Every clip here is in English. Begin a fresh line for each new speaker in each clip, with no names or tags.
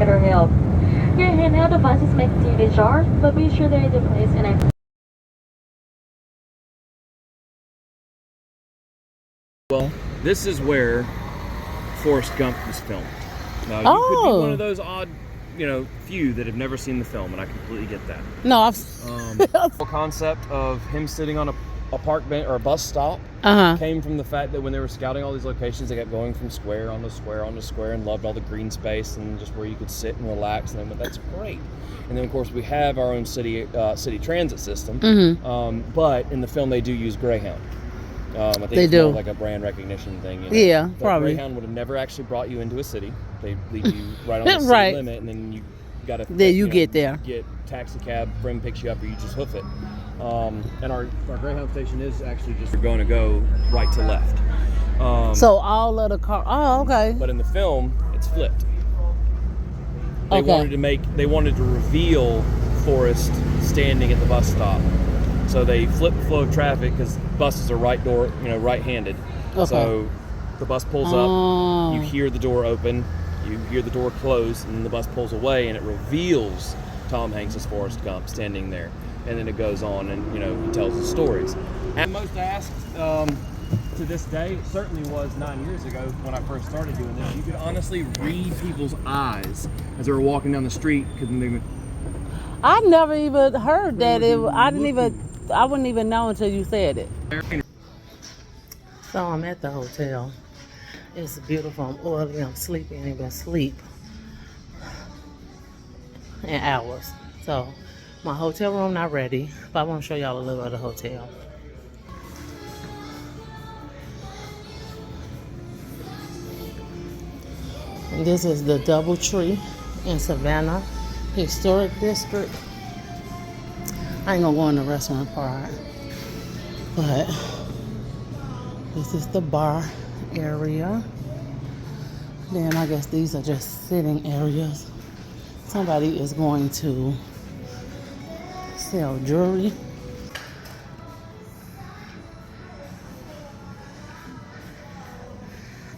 better help. Your handheld devices may continue to charge, but be sure they are placed in a...
Well, this is where Forrest Gump was filmed. Now, you could be one of those odd, few that have never seen the film, and I completely get that.
No, I've...
The whole concept of him sitting on a park bench or a bus stop came from the fact that when they were scouting all these locations, they kept going from square onto square onto square and loved all the green space and just where you could sit and relax, and they went, that's great. And then, of course, we have our own city transit system, but in the film, they do use Greyhound. I think it's more like a brand recognition thing.
Yeah,
but
probably.
Greyhound would have never actually brought you into a city. They leave you right on the city limit, and then you got to
get there.
Get taxi cab, friend picks you up, or you just hoof it. And our Greyhound station is actually just going to go right to left.
So all of the car. Oh, okay.
But in the film, it's flipped. They wanted to reveal Forrest standing at the bus stop. So they flip the flow of traffic because buses are right-handed. Okay. So the bus pulls up, you hear the door open, you hear the door close, and then the bus pulls away, and it reveals Tom Hanks as Forrest Gump standing there. And then it goes on, and he tells the stories. And most asked to this day, it certainly was 9 years ago when I first started doing this. You could honestly read people's eyes as they were walking down the street because they would.
I never even heard that. I wouldn't even know until you said it. So I'm at the hotel. It's beautiful. I'm oily. I'm sleepy. I ain't been asleep in hours. So my hotel room not ready, but I want to show y'all a little of the hotel. And this is the DoubleTree in Savannah Historic District. I ain't gonna go in the restaurant part, but this is the bar area. Then I guess these are just sitting areas. Somebody is going to sell jewelry.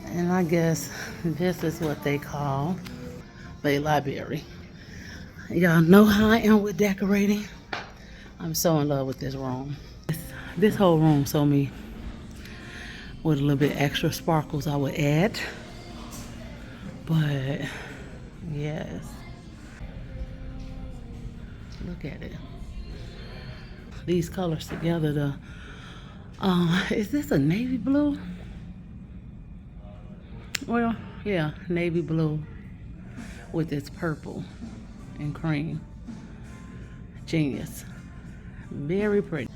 And I guess this is what they call the library. Y'all know how I am with decorating. I'm so in love with this room. This whole room so me with a little bit extra sparkles I would add. But yes. Look at it. These colors together, is this a navy blue? Well, yeah, navy blue with its purple and cream. Genius. Very pretty.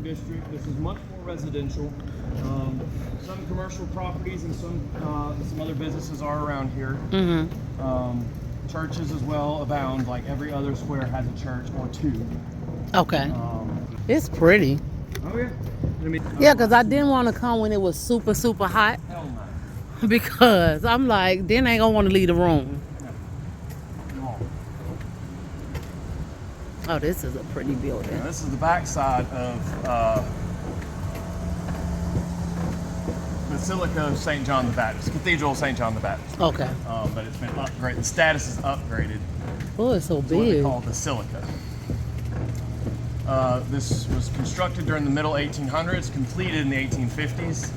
District. This is much more residential. Some commercial properties and some other businesses are around here. Churches as well abound. Like every other square has a church or two.
Okay. It's pretty.
Oh yeah.
Yeah, because I didn't want to come when it was super, super hot.
Hell no.
Because I'm like, then I ain't gonna want to leave the room.
No.
Oh, this is a pretty building.
Yeah, this is the backside of Basilica of St. John the Baptist, Cathedral of St. John the Baptist.
Okay.
But it's been upgraded. The status is upgraded.
Oh, it's so big.
What they call Basilica. This was constructed during the middle 1800s, completed in the 1850s.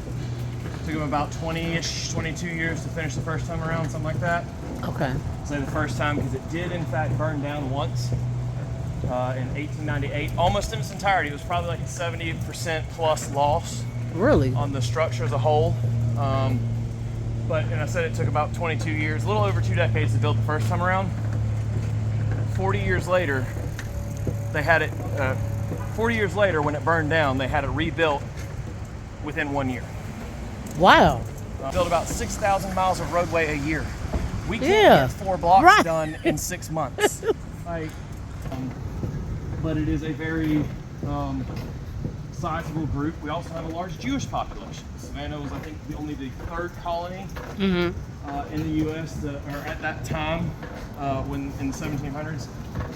Took them about 20-ish, 22 years to finish the first time around, something like that.
Okay.
Say the first time because it did in fact burn down once in 1898, almost in its entirety. It was probably like a 70% plus loss.
Really?
On the structure as a whole. But I said it took about 22 years, a little over 2 decades to build the first time around. 40 years later, they had it. 40 years later, when it burned down, they had it rebuilt within 1 year.
Wow.
Built about 6,000 miles of roadway a year. We can't get 4 blocks done in 6 months. But it is a very sizable group. We also have a large Jewish population. Savannah was, I think, only the 3rd colony in the U.S. Or at that time when in the 1700s.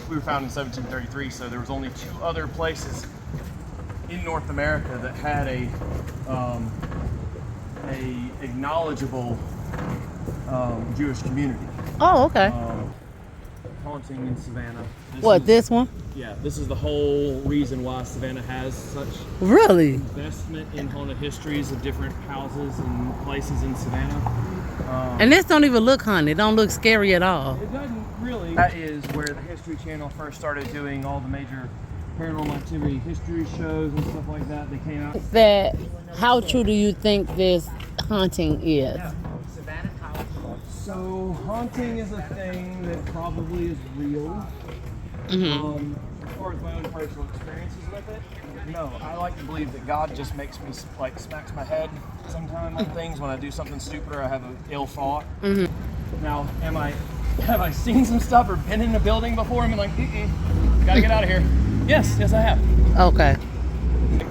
We were found in 1733, so there was only 2 other places in North America that had a acknowledgeable Jewish community.
Oh, okay.
Haunting in Savannah.
This one?
Yeah, this is the whole reason why Savannah has such
Really?
investment in haunted histories of different houses and places in Savannah.
And this don't even look haunted. It don't look scary at all.
It doesn't really. That is where the History Channel first started doing all the major paranormal activity history shows and stuff like that. They came out.
How true do you think this haunting is?
So haunting is a thing that probably is real.
Mm-hmm.
As far as my own personal experiences with it, no. I like to believe that God just makes me smacks my head sometimes on things when I do something stupid or I have an ill thought.
Mm-hmm.
Now, have I seen some stuff or been in a building before and been like, gotta get out of here? Yes, I have.
Okay.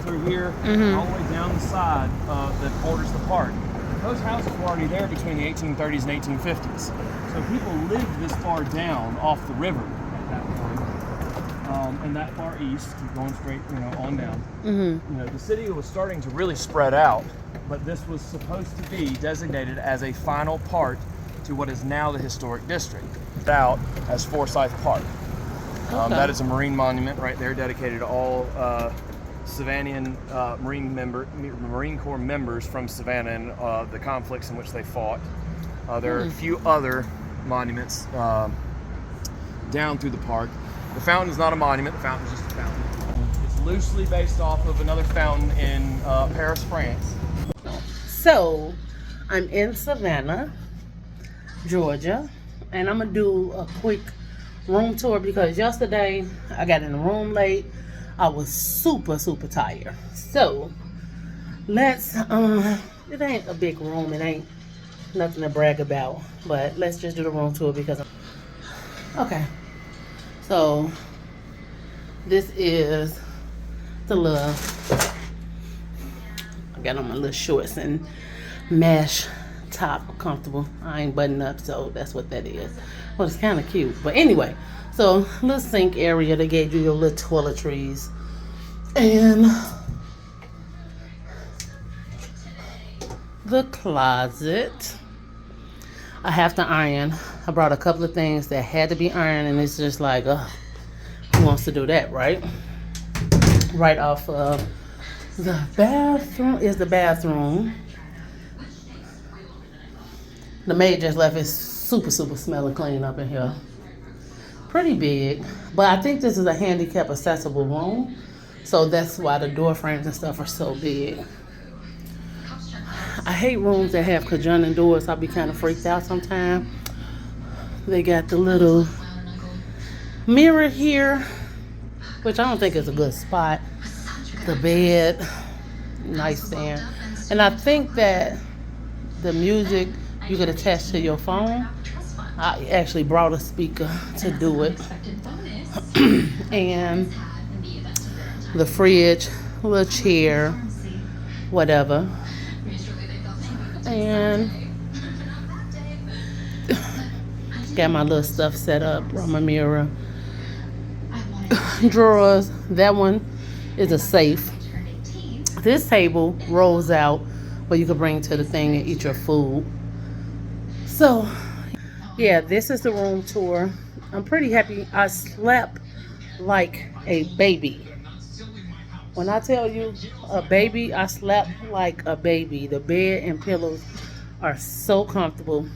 Through here, all the way down the side that borders the park. Those houses were already there between the 1830s and 1850s. So people lived this far down off the river at that point. And that far east, keep going straight, on down. The city was starting to really spread out, but this was supposed to be designated as a final part to what is now the historic district, out as Forsyth Park. That is a marine monument right there dedicated to all Savannian Marine Corps members from Savannah and the conflicts in which they fought. There are a few other monuments down through the park. The fountain is not a monument, the fountain is just a fountain. It's loosely based off of another fountain in Paris, France.
So, I'm in Savannah, Georgia, and I'm gonna do a quick room tour because yesterday I got in the room late. I was super tired. So let's it ain't a big room, it ain't nothing to brag about, but let's just do the room tour because okay. So this is the little, I got on my little shorts and mesh top, comfortable. I ain't buttoned up, so that's what that is. Well, it's kind of cute, but anyway. So, little sink area. They gave you your little toiletries, and the closet. I have to iron. I brought a couple of things that had to be ironed, and it's just like, who wants to do that, right? Right off of the bathroom is the bathroom. The maid just left it super smelling clean up in here. Pretty big, but I think this is a handicap accessible room, so that's why the door frames and stuff are so big. I hate rooms that have Cajun doors. I'll be kind of freaked out sometimes. They got the little mirror here, which I don't think is a good spot. The bed, nightstand, and I think that the music you could attach to your phone. I actually brought a speaker to do it. And the fridge, a little chair, whatever. And got my little stuff set up, brought my mirror. Drawers, that one is a safe. This table rolls out where you can bring to the thing and eat your food. So, yeah, this is the room tour. I'm pretty happy. I slept like a baby. When I tell you a baby, I slept like a baby. The bed and pillows are so comfortable.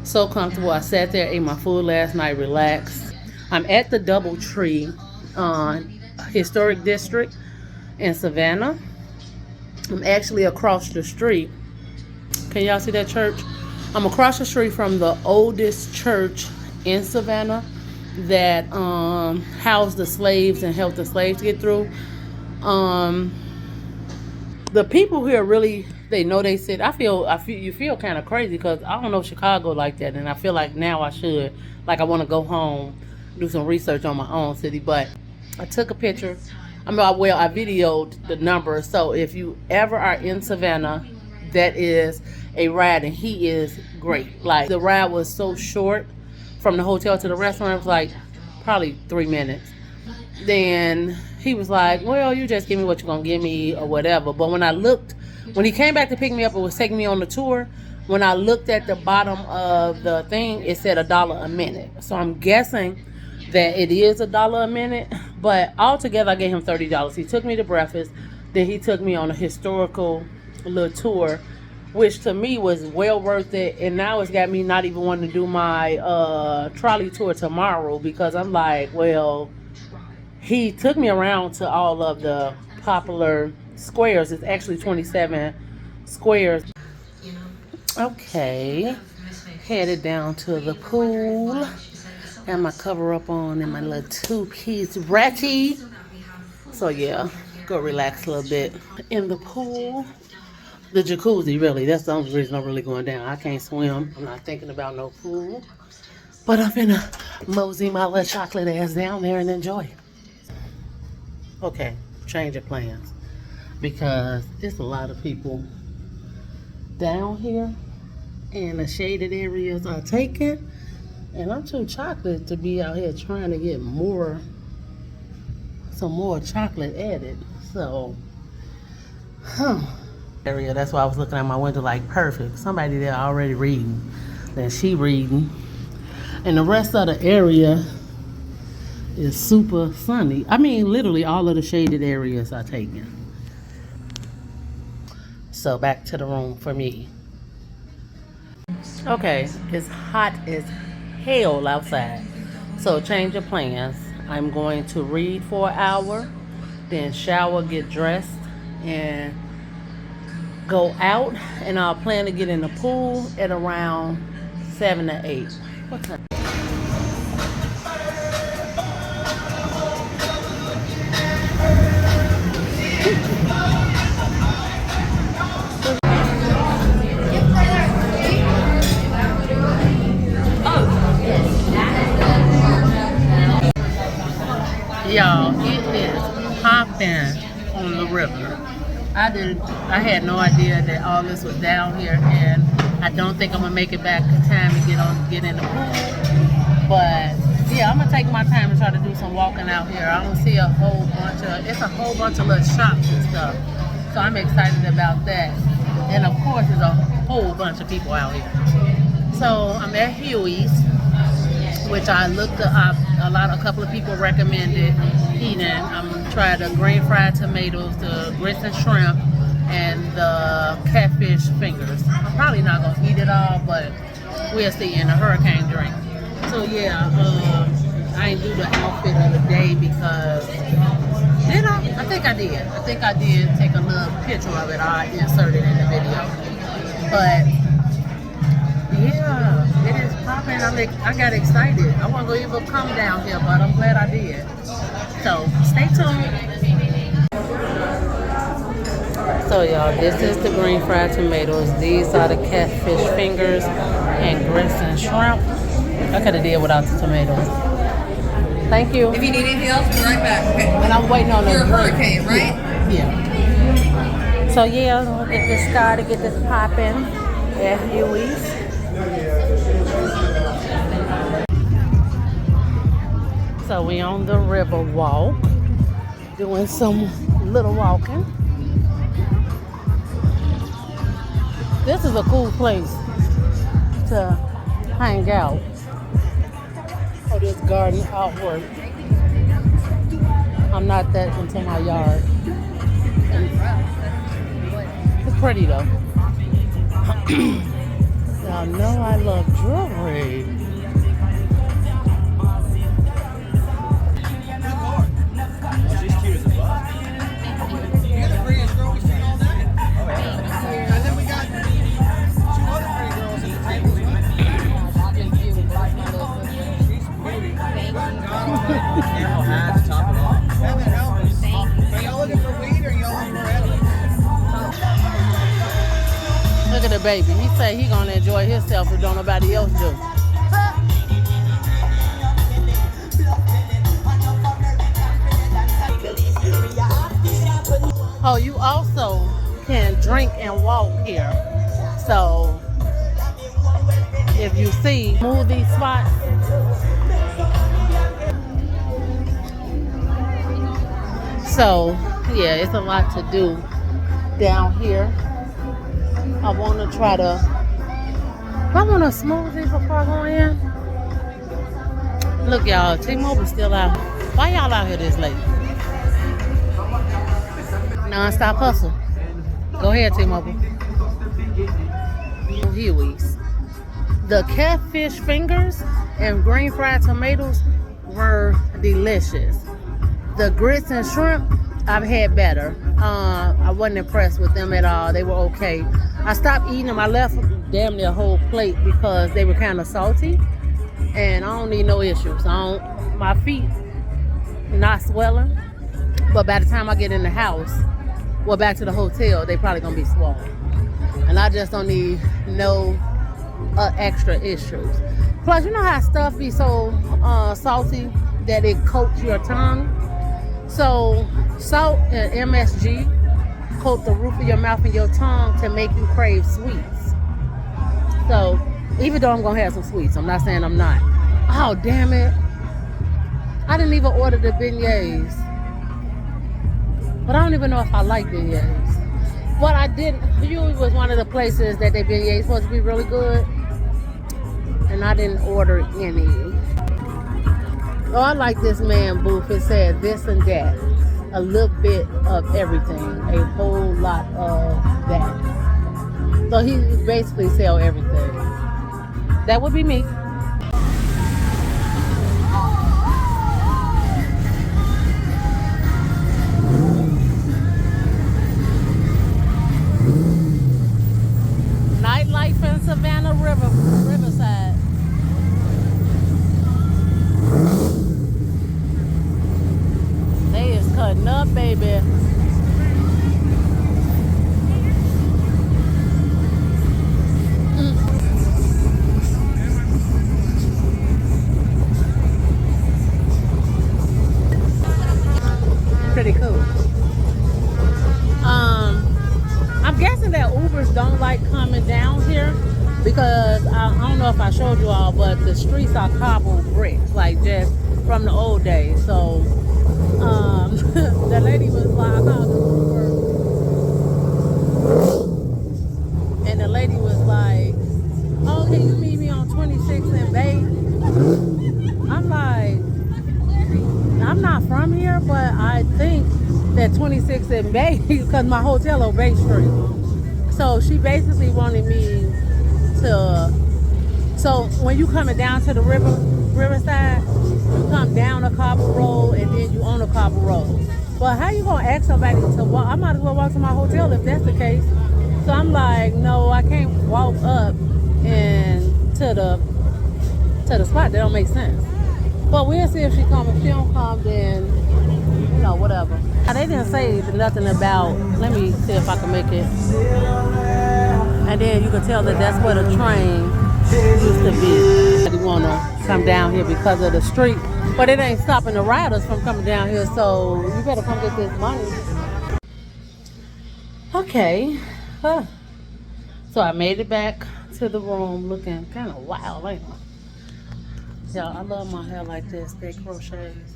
So comfortable. I sat there, ate my food last night, relaxed. I'm at the DoubleTree Historic District in Savannah. I'm actually across the street. Can y'all see that church? I'm across the street from the oldest church in Savannah that housed the slaves and helped the slaves get through. The people here really, they know they said, you feel kind of crazy because I don't know Chicago like that, and I feel like now I should. Like I want to go home, do some research on my own city, but I took a picture. I videoed the number. So if you ever are in Savannah, that is a ride, and he is great. Like the ride was so short, from the hotel to the restaurant was like probably 3 minutes. Then he was like, well, you just give me what you're going to give me or whatever. But when he came back to pick me up and was taking me on the tour, when I looked at the bottom of the thing, it said $1 a minute. So I'm guessing that it is $1 a minute. But altogether, I gave him $30. He took me to breakfast. Then he took me on a historical little tour, which to me was well worth it. And now it's got me not even wanting to do my trolley tour tomorrow, because I'm like, well, he took me around to all of the popular squares. It's actually 27 squares. Okay, headed down to the pool. Got my cover up on and my little two-piece ratty. So yeah, go relax a little bit in the pool. The jacuzzi, really. That's the only reason I'm really going down. I can't swim. I'm not thinking about no pool. But I'm finna mosey my little chocolate ass down there and enjoy. Okay, change of plans. Because it's a lot of people down here and the shaded areas are taken. And I'm too chocolate to be out here trying to get some more chocolate added. So, area. That's why I was looking at my window like perfect. Somebody there already reading. Then she reading. And the rest of the area is super sunny. I mean, literally all of the shaded areas are taken. So back to the room for me. Okay, it's hot as hell outside. So change of plans. I'm going to read for an hour, then shower, get dressed, and go out. And I'll plan to get in the pool at around 7 to 8. What time? Y'all, it is popping on the river. I had no idea that all this was down here, and I don't think I'm gonna make it back in time to get in the pool. But yeah, I'm gonna take my time and try to do some walking out here. I don't see it's a whole bunch of little shops and stuff. So I'm excited about that. And of course, there's a whole bunch of people out here. So I'm at Huey's, which I looked up. A couple of people recommended eating. I'm tried the green fried tomatoes, the grits and shrimp, and the catfish fingers. I'm probably not gonna eat it all, but we'll see in a hurricane drink. So yeah, I didn't do the outfit of the day because did I? I think I did. I think I did take a little picture of it. I inserted in the video, but yeah, it is popping. I got excited. I wasn't gonna even come down here, but I'm glad I did. So stay tuned. So y'all, this is the green fried tomatoes. These are the catfish fingers and grits and shrimp. I could have did without the tomatoes. Thank you.
If you need anything else, we'll be right back. Okay.
And I'm waiting on
You're a
drink.
hurricane, right?
Yeah. So yeah, we'll get this started, get this popping at Huey's. So we on the river walk, doing some little walking. This is a cool place to hang out. Oh, this garden artwork. I'm not that into my yard. It's pretty though. Y'all know I love jewelry. Look at the baby. He say he gonna enjoy himself if don't nobody else do. Oh, you also can drink and walk here. So if you see smoothie spots. So yeah, it's a lot to do down here. I want to try to. I want a smoothie before I go in. Look, y'all, T-Mobile's still out. Why y'all out here this late? Non-stop hustle. Go ahead, T-Mobile. Huey's. The catfish fingers and green fried tomatoes were delicious. The grits and shrimp, I've had better. I wasn't impressed with them at all. They were okay. I stopped eating them. I left damn near a whole plate because they were kind of salty. And I don't need no issues. My feet not swelling. But by the time I get in the house, well, back to the hotel, they probably gonna be swollen. And I just don't need no extra issues. Plus, you know how stuff be so salty that it coats your tongue? So, salt and MSG coat the roof of your mouth and your tongue to make you crave sweets. So, even though I'm going to have some sweets, I'm not saying I'm not. Oh, damn it. I didn't even order the beignets. But I don't even know if I like beignets. What I did, Huey was one of the places that they beignets supposed to be really good. And I didn't order any. Oh, I like this man booth. It said this and that. A little bit of everything. A whole lot of that. So he basically sell everything. That would be me. Nightlife in Savannah, Riverside. They is cutting up, baby. Pretty cool. I'm guessing that Ubers don't like coming down here because I don't know if I showed you all, but the streets are cobbled bricks, like just from the old days. So the lady was like, I called the Uber, and the lady was like, oh, can you meet me on 26 and Bay? I'm like, I'm not from here, but I think that 26 and Bay, because my hotel on Bay Street. So she basically wanted me to, so when you coming down to the Riverside, you come down a cobble road and then you on a cobble road. But how you gonna ask somebody to walk? I might as well walk to my hotel if that's the case. So I'm like, no, I can't walk up and to the spot. That don't make sense. But we'll see if she comes. If she don't come, then you know, whatever. Now, they didn't say nothing about. Let me see if I can make it. And then you can tell that that's where the train used to be. You want to come down here because of the street, but it ain't stopping the riders from coming down here. So you better come get this money. Okay. So I made it back to the room looking kind of wild, ain't I? Y'all, I love my hair like this, big crochets.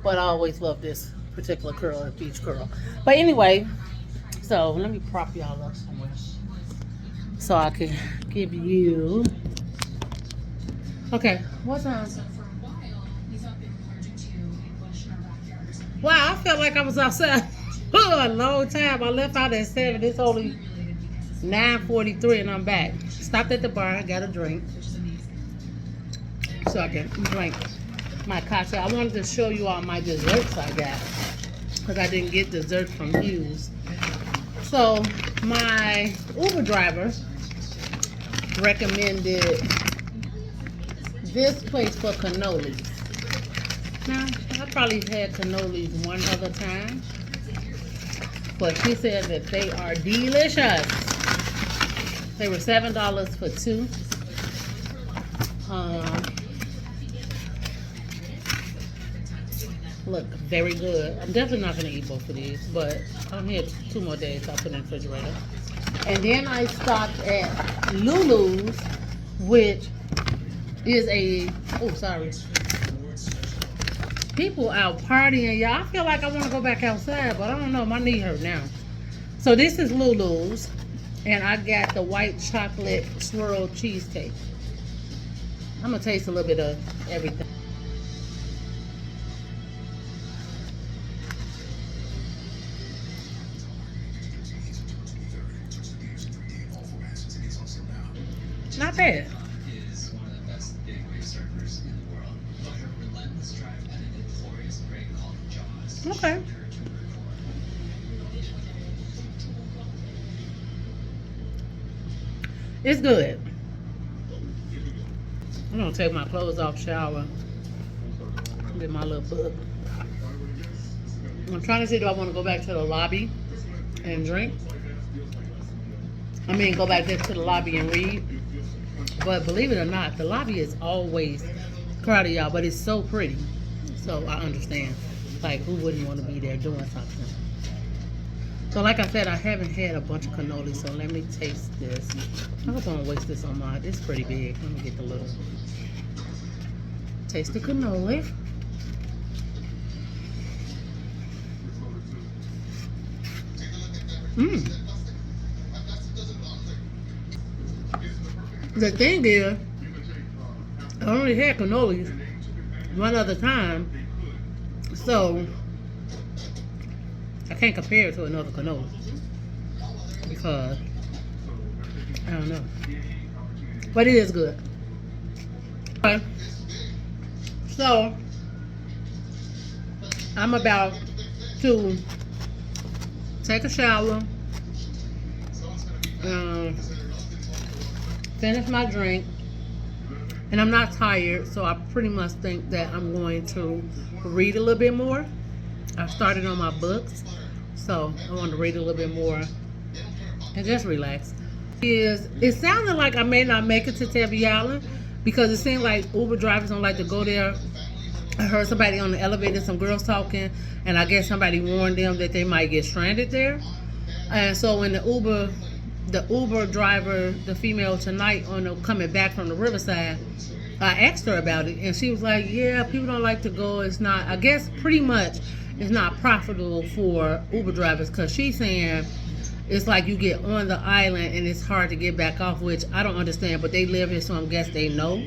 But I always love this particular curl, beach curl. But anyway, so let me prop y'all up somewhere so I can give you. Okay, what's on? Wow, I felt like I was outside a long time. I left out at 7. It's only 9:43 and I'm back. Stopped at the bar, got a drink. So I can drink my cocktail. I wanted to show you all my desserts I got because I didn't get desserts from Hughes. So my Uber driver recommended this place for cannolis. Now, I probably had cannolis one other time, but she said that they are delicious. They were $7 for 2. Look, very good. I'm definitely not going to eat both of these, but I'm here 2 more days. I'll put it in the refrigerator. And then I stopped at Lulu's which is people out partying, y'all. I feel like I want to go back outside, but I don't know. My knee hurt now. So this is Lulu's, and I got the white chocolate swirl cheesecake. I'm gonna taste a little bit of everything. Not bad. Okay. It's good. I'm gonna take my clothes off, shower, get my little book. I'm trying to see, do I want to go back to the lobby and drink? Go back there to the lobby and read. But believe it or not, the lobby is always crowded, y'all, but it's so pretty. So I understand. Like, who wouldn't want to be there doing something? So like I said, I haven't had a bunch of cannoli, so let me taste this. I hope I don't waste this on mine. It's pretty big. Let me get the little. Taste the cannoli. The thing is, I only had cannolis one other time, so I can't compare it to another cannoli because I don't know, but it is good. Okay. So I'm about to take a shower, finish my drink, and I'm not tired, so I pretty much think that I'm going to read a little bit more. I started on my books, so I want to read a little bit more and just relax. It sounded like I may not make it to Tybee Island because it seemed like Uber drivers don't like to go there. I heard somebody on the elevator, some girls talking, and I guess somebody warned them that they might get stranded there. And so when the Uber driver, the female tonight coming back from the Riverside, I asked her about it, and she was like, yeah, people don't like to go. It's not, I guess pretty much it's not profitable for Uber drivers because she's saying it's like you get on the island and it's hard to get back off, which I don't understand, but they live here, so I guess they know.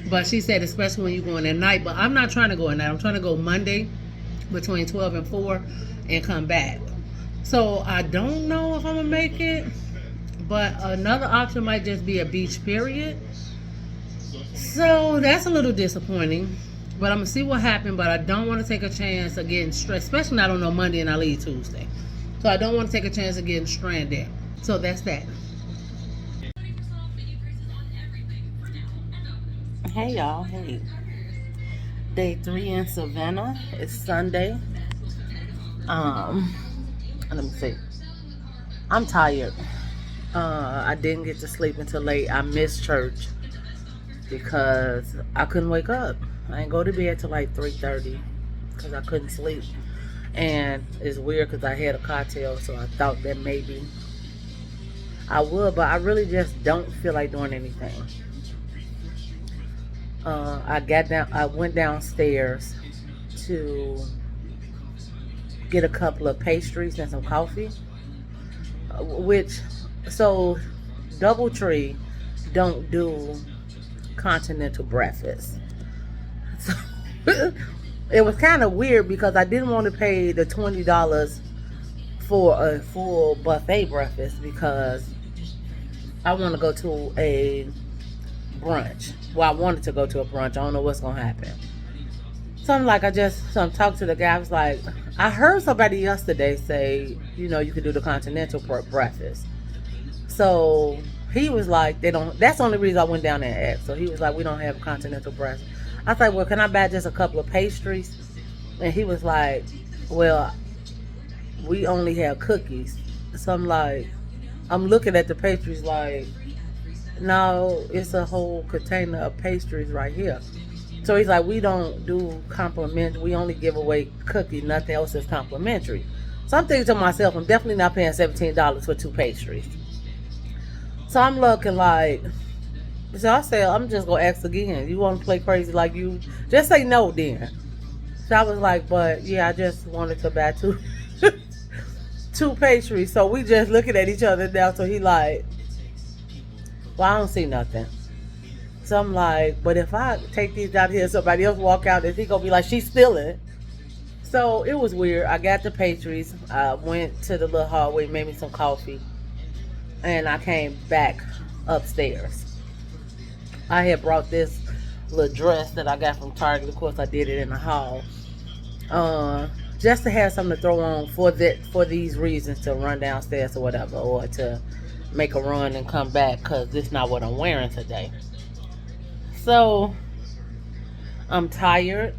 But she said especially when you're going at night, but I'm not trying to go at night. I'm trying to go Monday between 12 and 4 and come back. So I don't know if I'm going to make it. But another option might just be a beach, period. So that's a little disappointing. But I'm going to see what happens. But I don't want to take a chance of getting stressed, especially not on Monday and I leave Tuesday. So I don't want to take a chance of getting stranded. So that's that. Hey, y'all. Hey. Day 3 in Savannah. It's Sunday. Let me see. I'm tired. I didn't get to sleep until late. I missed church because I couldn't wake up. I didn't go to bed till like 3:30 because I couldn't sleep. And it's weird because I had a cocktail, so I thought that maybe I would, but I really just don't feel like doing anything. I went downstairs to get a couple of pastries and some coffee, so DoubleTree don't do continental breakfast. So it was kind of weird because I didn't want to pay the $20 for a full buffet breakfast because I want to go to a brunch. Well, I wanted to go to a brunch. I don't know what's going to happen. So I'm like, I talked to the guy. I was like, I heard somebody yesterday say, you could do the continental breakfast. So he was like, that's the only reason I went down there and asked. So he was like, we don't have continental breakfast. I was like, well, can I buy just a couple of pastries? And he was like, well, we only have cookies. So I'm like, I'm looking at the pastries like, no, it's a whole container of pastries right here. So he's like, we don't do complimentary. We only give away cookies. Nothing else is complimentary. So I'm thinking to myself, I'm definitely not paying $17 for 2 pastries. So I'm looking like, So I said, I'm just gonna ask again. You want to play crazy like you? Just say no then. So I was like, but yeah, I just wanted to buy two, two pastries. So we just looking at each other now. So he like, well, I don't see nothing. So I'm like, but if I take these out here, somebody else walk out, is he gonna be like, she's stealing? So it was weird. I got the pastries. I went to the little hallway, made me some coffee, and I came back upstairs. I had brought this little dress that I got from Target. Of course, I did it in the hall, just to have something to throw on for these reasons, to run downstairs or whatever, or to make a run and come back, because this is not what I'm wearing today. So I'm tired.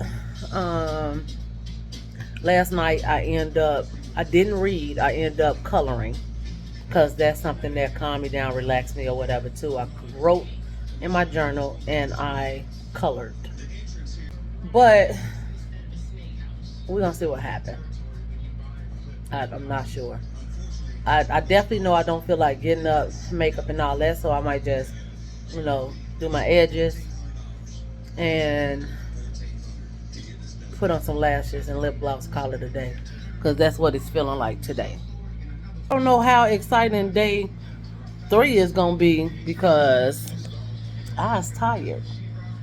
Last night I didn't read. I ended up coloring, because that's something that calmed me down, relaxed me, or whatever too. I wrote in my journal and I colored. But we're gonna see what happened. I'm not sure. I definitely know I don't feel like getting up, makeup and all that, so I might just, do my edges and put on some lashes and lip gloss, call it a day, because that's what it's feeling like today. I don't know how exciting day 3 is gonna be, because I was tired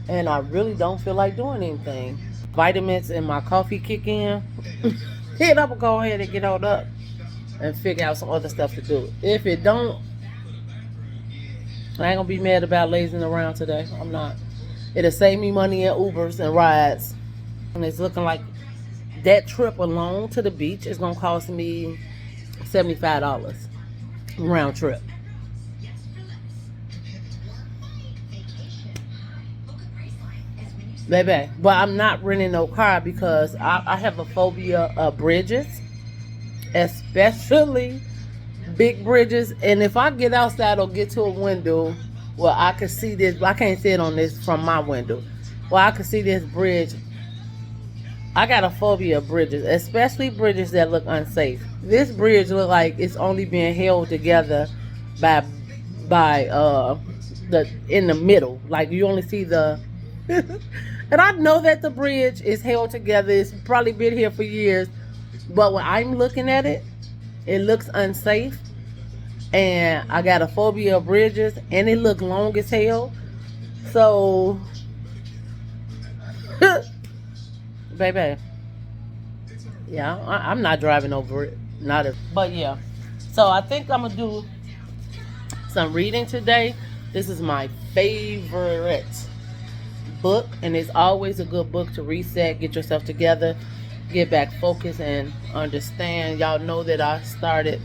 and I really don't feel like doing anything. Vitamins and my coffee kick in. Then I'm gonna go ahead and get on up and figure out some other stuff to do. If it don't, I ain't gonna be mad about lazing around today. I'm not. It'll save me money in Ubers and rides. And it's looking like that trip alone to the beach is gonna cost me $75 round trip. Baby, but I'm not renting no car, because I have a phobia of bridges, especially big bridges. And if I get outside or get to a window where I can see this, I can't see it on this from my window, where I can see this bridge, I got a phobia of bridges, especially bridges that look unsafe. This bridge look like it's only being held together by the in the middle. Like you only see the and I know that the bridge is held together. It's probably been here for years, but when I'm looking at it, it looks unsafe. And I got a phobia of bridges, and it look long as hell. So baby, yeah, I'm not driving over it. But yeah. So I think I'm gonna do some reading today. This is my favorite book, and it's always a good book to reset, get yourself together, get back focused, and understand. Y'all know that I started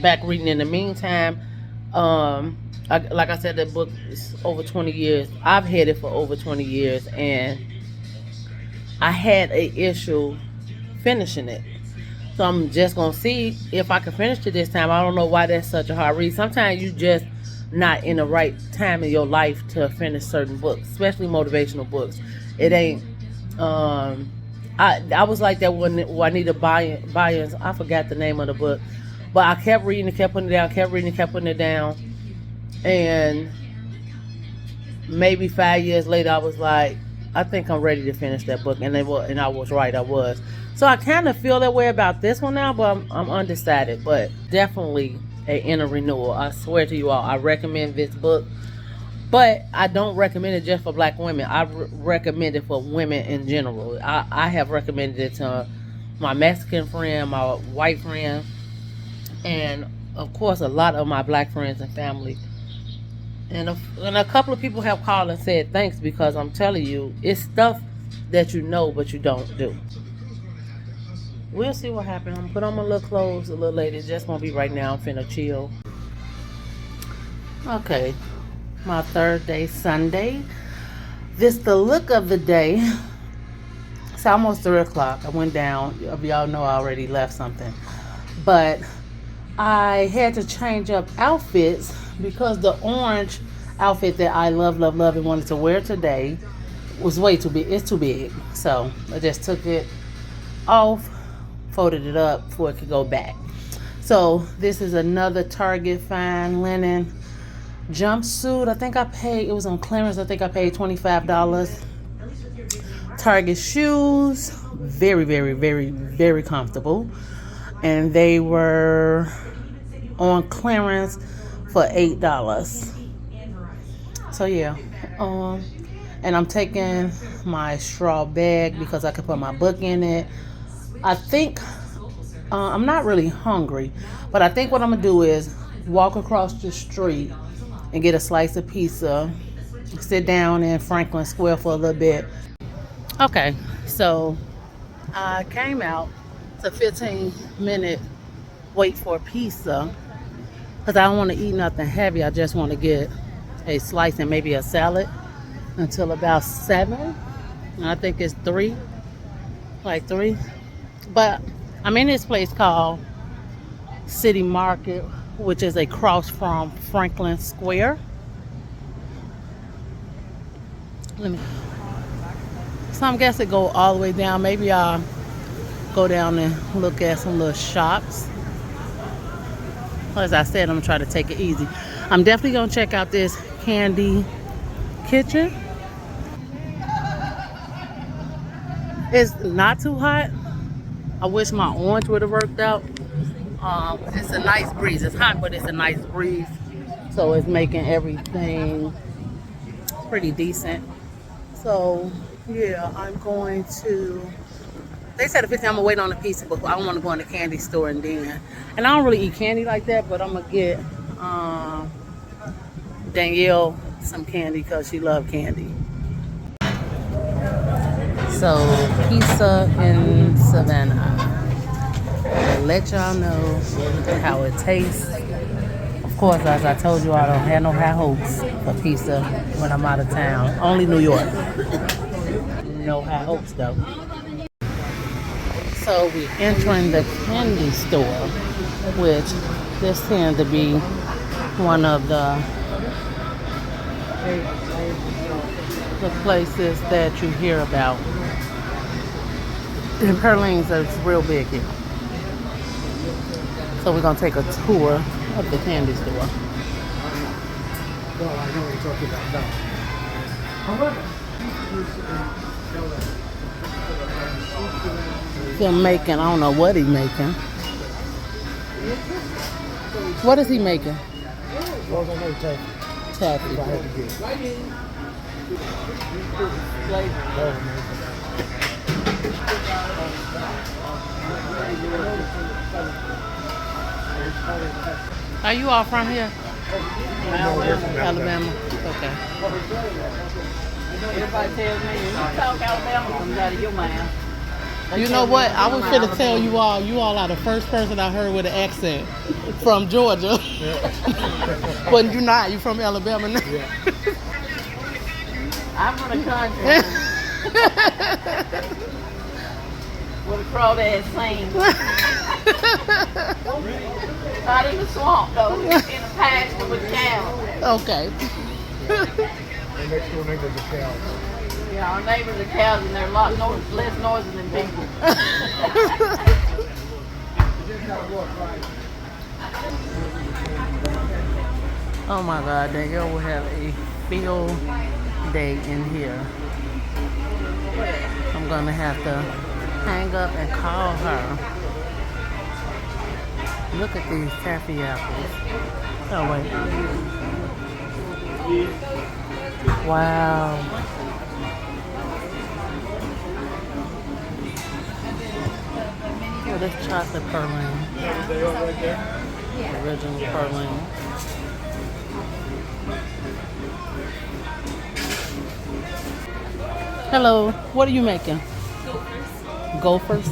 back reading in the meantime. Like I said, that book is over 20 years. I've had it for over 20 years, and I had an issue finishing it. So I'm just going to see if I can finish it this time. I don't know why that's such a hard read. Sometimes you just not in the right time in your life to finish certain books, especially motivational books. It ain't, I was like that when I needed buy-ins. I forgot the name of the book. But I kept reading and kept putting it down, kept reading and kept putting it down. And maybe 5 years later, I was like, I think I'm ready to finish that book. And I was right, I was. So I kind of feel that way about this one now, but I'm undecided. But definitely an inner renewal. I swear to you all, I recommend this book. But I don't recommend it just for black women. I recommend it for women in general. I have recommended it to my Mexican friend, my white friend, and of course a lot of my black friends and family. And a couple of people have called and said thanks, because I'm telling you, it's stuff that you know but you don't do. We'll see what happens. I'm gonna put on my little clothes a little later. It just won't be right now. I'm finna chill. Okay, my third day, Sunday. This the look of the day. It's almost 3 o'clock. I went down. Y'all know I already left something, but I had to change up outfits because the orange outfit that I love and wanted to wear today was way too big. It's too big. So I just took it off, folded it up before it could go back. So this is another Target fine linen jumpsuit. I think I paid, it was on clearance, I think I paid $25. Target shoes, very, very, very, very comfortable. And they were on clearance for $8. So yeah. And I'm taking my straw bag because I can put my book in it. I think I'm not really hungry, but I think what I'm gonna do is walk across the street and get a slice of pizza, sit down in Franklin Square for a little bit. Okay, so I came out. It's a 15-minute wait for pizza because I don't want to eat nothing heavy. I just want to get a slice and maybe a salad until about 7. And I think it's 3, like 3. But I'm in this place called City Market, which is across from Franklin Square. So I'm guessing go all the way down. Maybe I'll go down and look at some little shops. As I said, I'm gonna try to take it easy. I'm definitely gonna check out this candy kitchen. It's not too hot. I wish my orange would have worked out. It's a nice breeze. It's hot, but it's a nice breeze. So it's making everything pretty decent. So yeah, I'm going to, they said if it's, I'm gonna wait on the pizza, but I don't want to go in the candy store and then. And I don't really eat candy like that, but I'm gonna get Danielle some candy because she loves candy. So pizza in Savannah. I'll let y'all know how it tastes. Of course, as I told you, I don't have no high hopes for pizza when I'm out of town. Only New York. No high hopes though. So we're entering the candy store, which this tends to be one of the places that you hear about. And Perline's is real big here. So we're gonna take a tour of the candy store.
Well, I know what you're talking about now.
They're making, I don't know what he's making. What is he making?
Well, I know taffy.
Taffy.
If I had to guess.
Are you all from here? Alabama. Okay.
Everybody tells me, you talk Alabama, comes out of your mouth.
You know what? I was going to tell you all are the first person I heard with an accent from Georgia. But you're not. You're from Alabama now.
Yeah.
I'm from the country. With a crawdad sing. Not in the swamp though, in the pasture with cows.
Okay.
And next door neighbors are cows.
Yeah, our neighbors are cows and they're a lot less noisy than people.
Oh my God, Danielle will have a field day in here. I'm gonna have to hang up and call her. Look at these taffy apples. Oh wait. Wow. Oh, this chocolate pearline. Original pearline. Hello, what are you making? Gophers.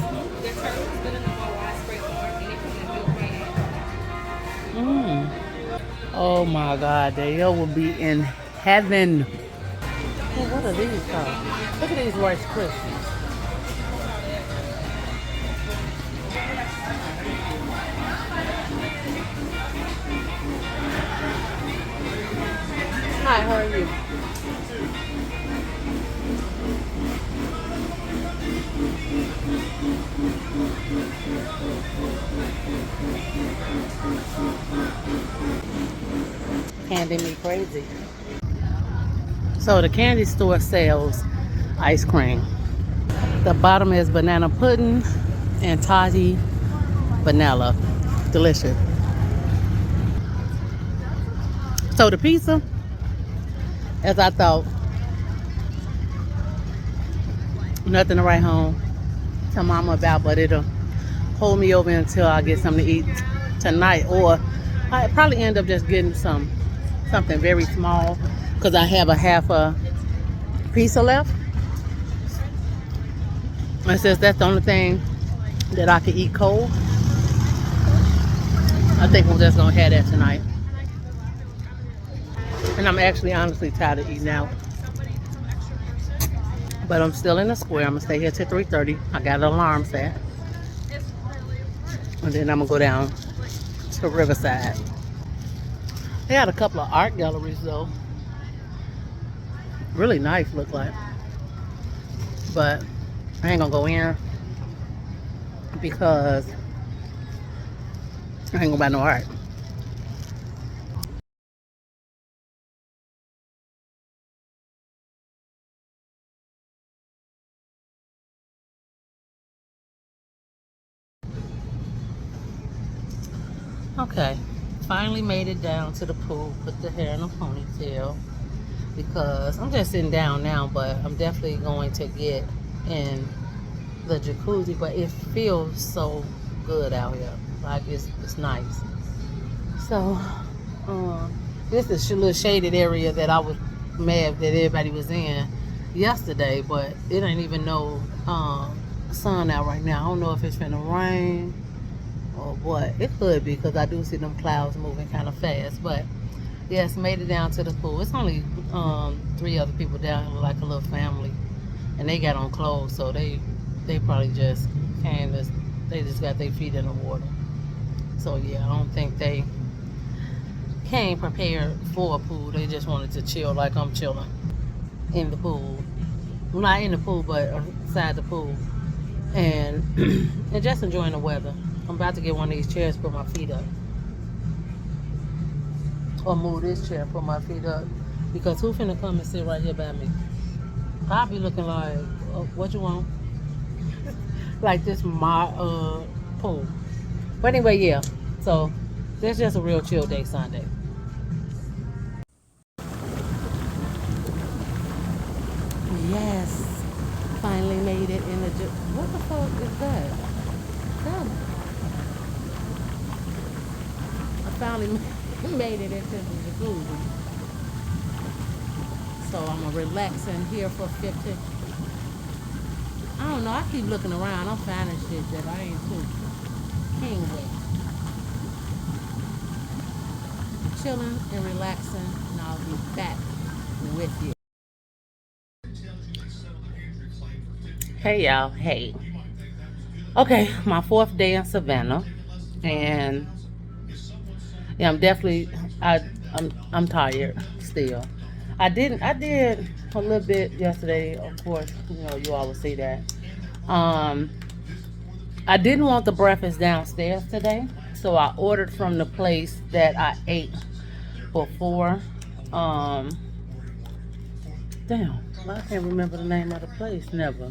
Oh my God, Danielle will be in heaven. Oh, what are these called? Look at these Rice Krispies. Hi, how are you? Candy me crazy. So the candy store sells ice cream. The bottom is banana pudding and toddy vanilla. Delicious. So the pizza, as I thought, nothing to write home to mama about, but it'll hold me over until I get something to eat tonight, or I probably end up just getting something very small because I have a half a pizza left. And since that's the only thing that I can eat cold, I think we're just gonna have that tonight. And I'm actually honestly tired of eating out. But I'm still in the square. I'm gonna stay here till 3:30. I got an alarm set. And then I'm gonna go down to Riverside. They had a couple of art galleries though. Really nice, look like. But I ain't gonna go in because I ain't gonna buy no art. Okay, finally made it down to the pool, put the hair in a ponytail because I'm just sitting down now, but I'm definitely going to get in the jacuzzi, but it feels so good out here. Like it's nice. So, this is a little shaded area that I was mad that everybody was in yesterday, but it ain't even no sun out right now. I don't know if it's finna rain or what. It could be because I do see them clouds moving kind of fast. But yes, made it down to the pool. It's only 3 other people down here, like a little family, and they got on clothes, so they probably just came. They just got their feet in the water. So yeah, I don't think they came prepared for a pool. They just wanted to chill like I'm chilling in the pool. Well, not in the pool, but outside the pool, and and just enjoying the weather. I'm about to get one of these chairs, put my feet up. Or move this chair, put my feet up. Because who finna come and sit right here by me? I'll be looking like, what you want? Like this my pool. But anyway, yeah. So, that's just a real chill day Sunday. Yes. Finally made it in the what the fuck is that? I finally made it into the jacuzzi. So I'm gonna relax in here for 15. I don't know, I keep looking around. I'm finding shit that I ain't too keen with. Chilling and relaxing, and I'll be back with you. Hey y'all, hey. Okay, my 4th day in Savannah, and yeah, I'm tired still. I did a little bit yesterday, of course, you all will see that. I didn't want the breakfast downstairs today, so I ordered from the place that I ate before. Damn, I can't remember the name of the place, never.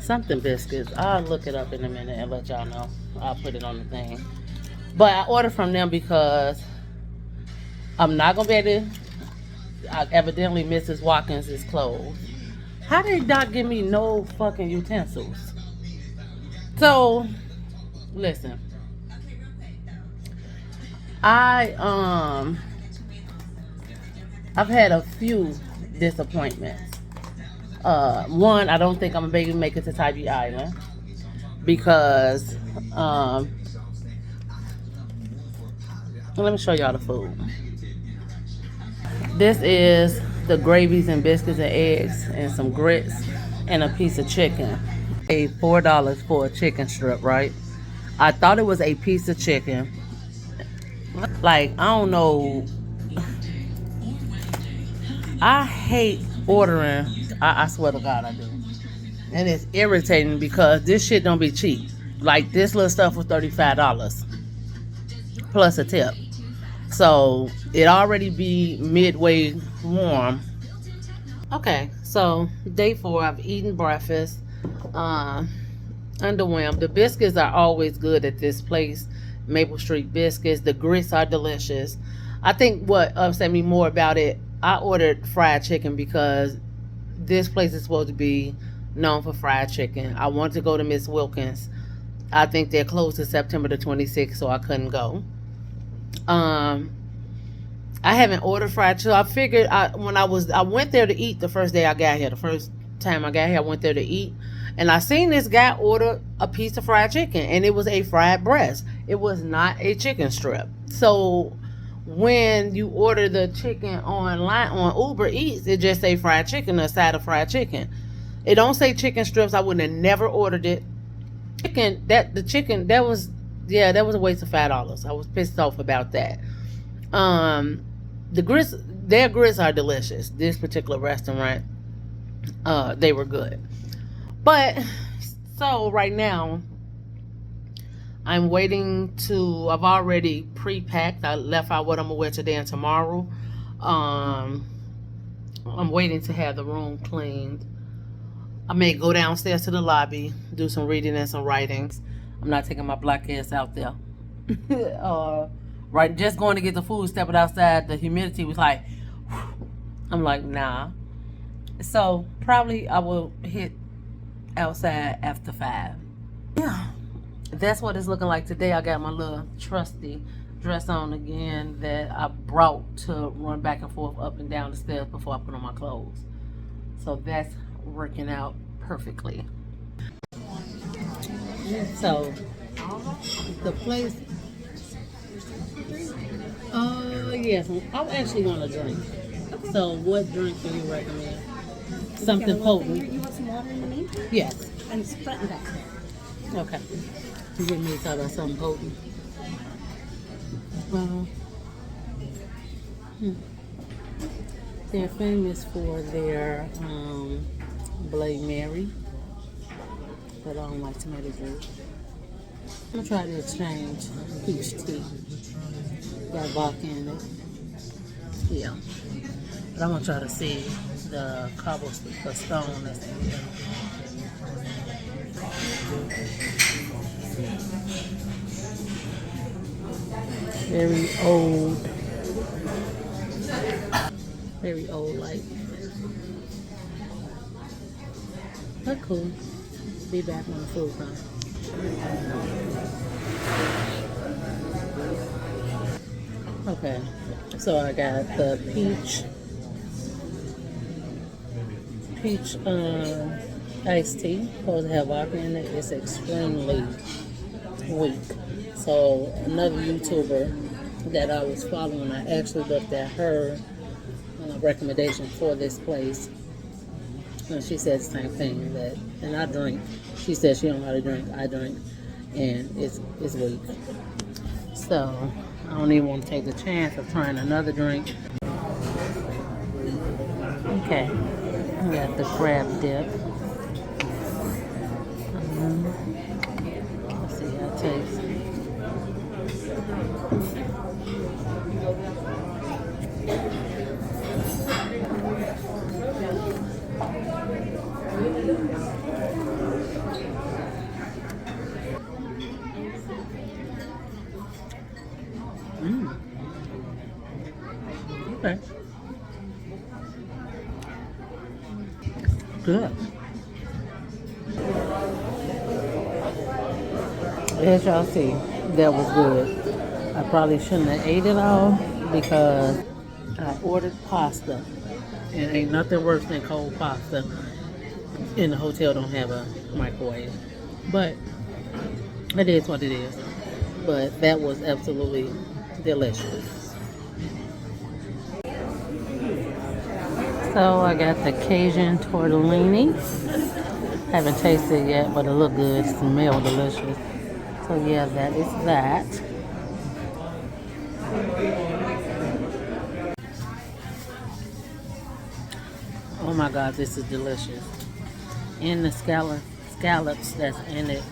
Something biscuits. I'll look it up in a minute and let y'all know. I'll put it on the thing. But I ordered from them because I'm not gonna be able to. Evidently, Mrs. Watkins is closed. How did Doc give me no fucking utensils? So, listen. I've had a few disappointments. One, I don't think I'm gonna be able to make it to Tybee Island because let me show y'all the food. This is the gravies and biscuits and eggs and some grits and a piece of chicken. Paid $4 for a chicken strip, right? I thought it was a piece of chicken. Like, I don't know. I hate ordering. I swear to God I do. And it's irritating because this shit don't be cheap. Like this little stuff was $35 plus a tip. So it already be midway warm. Okay, so day 4, I've eaten breakfast. Underwhelmed. The biscuits are always good at this place. Maple Street biscuits. The grits are delicious. I think what upset me more about it, I ordered fried chicken because this place is supposed to be known for fried chicken. I wanted to go to Miss Wilkins. I think they're closed to September the 26th, so I couldn't go. I haven't ordered fried chicken. I figured I went there to eat the first day I got here. The first time I got here, I went there to eat. And I seen this guy order a piece of fried chicken, and it was a fried breast. It was not a chicken strip. So when you order the chicken online on Uber Eats, it just say fried chicken, a side of fried chicken. It don't say chicken strips. I wouldn't have never ordered it. That was a waste of $5. I was pissed off about that. Their grits are delicious. This particular restaurant, they were good. But so right now, I'm waiting I've already pre-packed. I left out what I'm gonna wear today and tomorrow. I'm waiting to have the room cleaned. I may go downstairs to the lobby, do some reading and some writings. I'm not taking my black ass out there. Right, just going to get the food, stepping outside, the humidity was like, whew. I'm like, nah. So probably I will hit outside after 5. Yeah, that's what it's looking like today. I got my little trusty dress on again that I brought to run back and forth up and down the stairs before I put on my clothes. So that's working out perfectly. So the place, yes, I actually want a drink.
Okay.
So what drink do you recommend?
Okay,
Something
well,
potent.
You want some water in the meantime?
Yes.
And it's front and back.
Okay. You get me to talk about something potent. They're famous for their Bloody Mary, but I don't like tomato juice. I'm gonna try to exchange peach tea. Got vodka in it. Yeah. But I'm gonna try to see the cobblestone that's in there. Very old like. But cool. Be back when the food comes. Okay, so I got the peach iced tea. Supposed to have vodka in it. It's extremely weak. So another YouTuber that I was following, I actually looked at her recommendation for this place. And she said the same thing, that, and I drink. She said she don't know how to drink. I drink, and it's weak. So I don't even want to take the chance of trying another drink. Okay, I got the crab dip. Let's see how it tastes. Okay. Good. As y'all see, that was good. I probably shouldn't have ate it all because I ordered pasta. And ain't nothing worse than cold pasta. And the hotel don't have a microwave. But it is what it is. But that was absolutely delicious. So I got the Cajun tortellini. Haven't tasted it yet, but it look good. It smell delicious. So yeah, that is that. Oh my God, this is delicious. And the scallops that's in it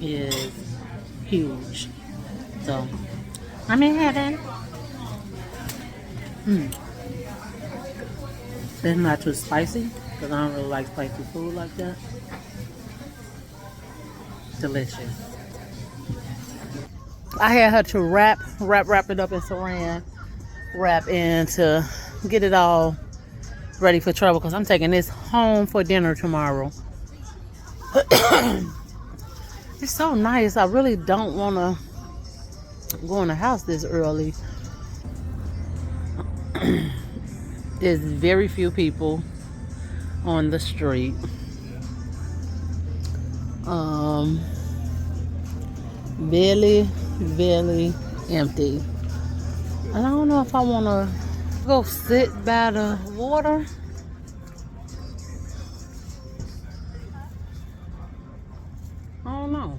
is huge. So, I'm in heaven. It's not too spicy because I don't really like spicy food like that. Delicious. I had her to wrap it up in saran wrap and to get it all ready for travel because I'm taking this home for dinner tomorrow. It's so nice. I really don't want to go in the house this early. There's very few people on the street. Barely empty. And I don't know if I want to go sit by the water. I don't know.